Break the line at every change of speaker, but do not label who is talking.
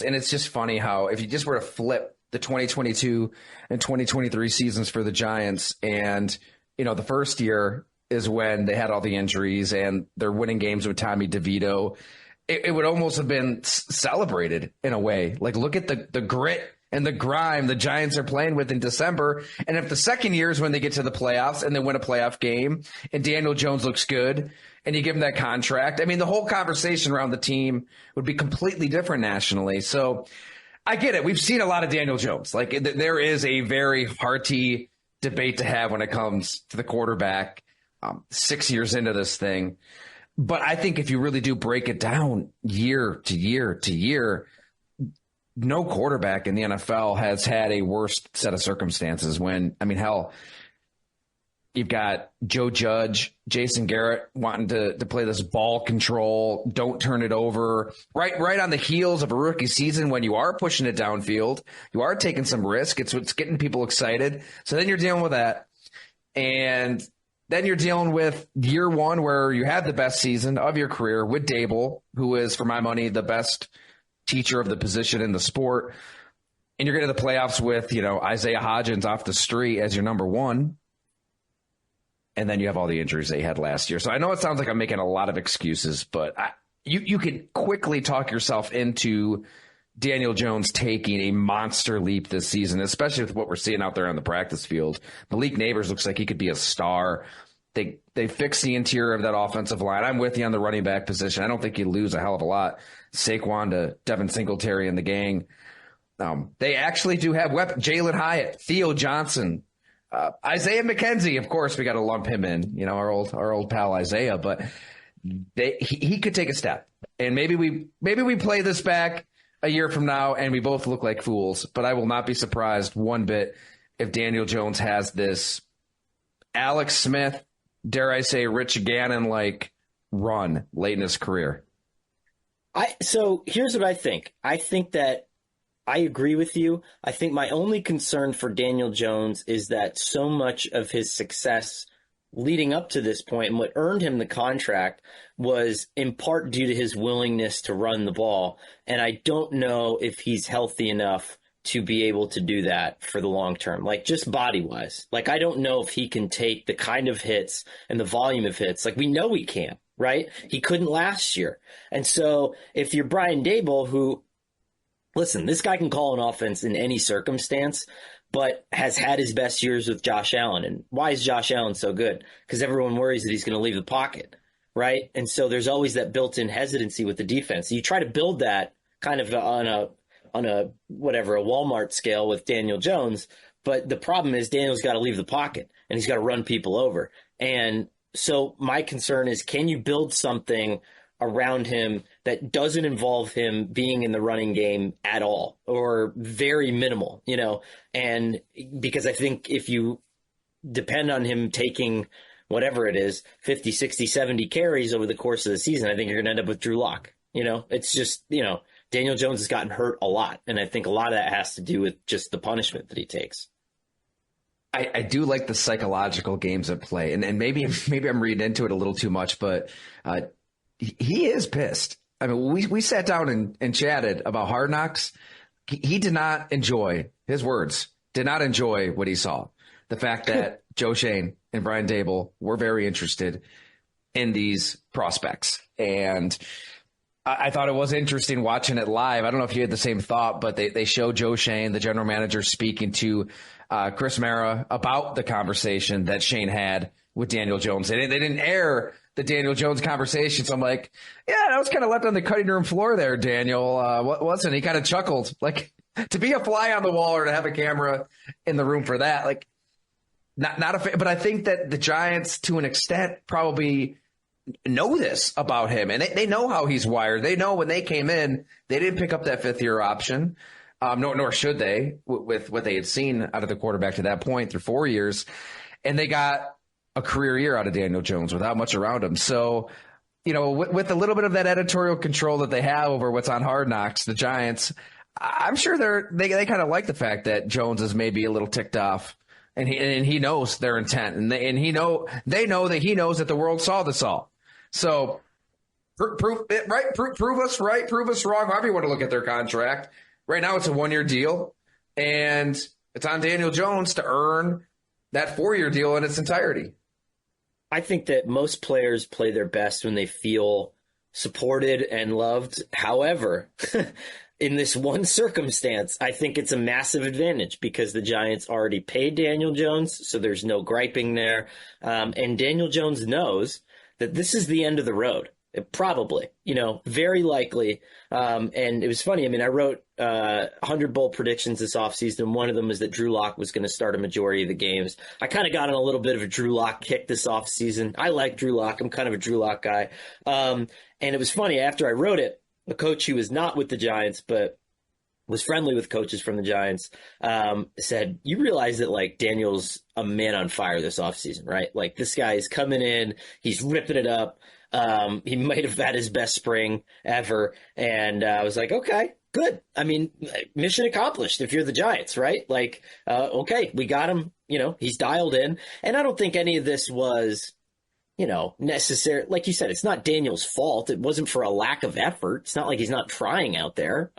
And it's just funny how if you just were to flip the 2022 and 2023 seasons for the Giants, and, the first year is when they had all the injuries and they're winning games with Tommy DeVito, it would almost have been celebrated in a way. Like, look at the grit and the grime the Giants are playing with in December. And if the second year is when they get to the playoffs and they win a playoff game and Daniel Jones looks good and you give him that contract, I mean, the whole conversation around the team would be completely different nationally. So I get it. We've seen a lot of Daniel Jones. Like, there is a very hearty debate to have when it comes to the quarterback 6 years into this thing. But I think if you really do break it down year to year to year, no quarterback in the NFL has had a worse set of circumstances hell, you've got Joe Judge, Jason Garrett wanting to play this ball control, don't turn it over, right on the heels of a rookie season when you are pushing it downfield, you are taking some risk. It's what's getting people excited. So then you're dealing with that. And then you're dealing with year one where you had the best season of your career with Dable, who is, for my money, the best teacher of the position in the sport. And you're getting to the playoffs with, Isaiah Hodgins off the street as your number one. And then you have all the injuries they had last year. So I know it sounds like I'm making a lot of excuses, but you could quickly talk yourself into Daniel Jones taking a monster leap this season, especially with what we're seeing out there on the practice field. Malik Neighbors looks like he could be a star. They fixed the interior of that offensive line. I'm with you on the running back position. I don't think you lose a hell of a lot. Saquon to Devin Singletary and the gang. They actually do have weapons. Jalen Hyatt, Theo Johnson, Isaiah McKenzie. Of course, we got to lump him in. Our old pal Isaiah, but he could take a step. And maybe we play this back a year from now and we both look like fools. But I will not be surprised one bit if Daniel Jones has this Alex Smith, dare I say, Rich Gannon-like run late in his career.
So here's what I think. I think that I agree with you. I think my only concern for Daniel Jones is that so much of his success leading up to this point and what earned him the contract was in part due to his willingness to run the ball. And I don't know if he's healthy enough to be able to do that for the long term, like just body wise. Like, I don't know if he can take the kind of hits and the volume of hits. Like, we know he can't, right? He couldn't last year. And so if you're Brian Daboll, who, listen, this guy can call an offense in any circumstance, but has had his best years with Josh Allen. And why is Josh Allen so good? Because everyone worries that he's going to leave the pocket, right? And so there's always that built-in hesitancy with the defense. You try to build that kind of on a Walmart scale with Daniel Jones, but the problem is Daniel's got to leave the pocket and he's got to run people over. And so my concern is, can you build something around him that doesn't involve him being in the running game at all or very minimal, and because I think if you depend on him taking whatever it is, 50, 60, 70 carries over the course of the season, I think you're going to end up with Drew Lock. It's just, Daniel Jones has gotten hurt a lot. And I think a lot of that has to do with just the punishment that he takes.
I do like the psychological games at play. And maybe I'm reading into it a little too much, but he is pissed. I mean, we sat down and chatted about Hard Knocks. He did not enjoy, his words, did not enjoy what he saw. The fact that Joe Schoen and Brian Daboll were very interested in these prospects. And I thought it was interesting watching it live. I don't know if you had the same thought, but they showed Joe Schoen, the general manager, speaking to Chris Mara about the conversation that Schoen had with Daniel Jones. They didn't air the Daniel Jones conversation. So I'm like, yeah, that was kind of left on the cutting room floor there, Daniel. Wasn't he? Kind of chuckled. Like, to be a fly on the wall or to have a camera in the room for that, like, not a fan. But I think that the Giants, to an extent, probably know this about him, and they know how he's wired. They know when they came in, they didn't pick up that fifth-year option, nor should they, with what they had seen out of the quarterback to that point through 4 years, and they got a career year out of Daniel Jones without much around him. So, with a little bit of that editorial control that they have over what's on Hard Knocks, the Giants, I'm sure they kind of like the fact that Jones is maybe a little ticked off. And he knows their intent, and they know that he knows that the world saw this all. So Prove it right. Prove us right. Prove us wrong. However you want to look at their contract. Right now, it's a 1-year deal, and it's on Daniel Jones to earn that 4-year deal in its entirety.
I think that most players play their best when they feel supported and loved. However, in this one circumstance, I think it's a massive advantage because the Giants already paid Daniel Jones, so there's no griping there. And Daniel Jones knows that this is the end of the road. Probably, very likely. And it was funny. I mean, I wrote 100 bold predictions this offseason. One of them is that Drew Lock was going to start a majority of the games. I kind of got on a little bit of a Drew Lock kick this offseason. I like Drew Lock. I'm kind of a Drew Lock guy. And it was funny. After I wrote it, a coach who was not with the Giants, but was friendly with coaches from the Giants, said, you realize that, like, Daniel's a man on fire this offseason, right? Like, this guy is coming in. He's ripping it up. He might have had his best spring ever. And I was like, okay, good. I mean, mission accomplished if you're the Giants, right? Like, okay, we got him. He's dialed in. And I don't think any of this was, necessary. Like you said, it's not Daniel's fault. It wasn't for a lack of effort. It's not like he's not trying out there.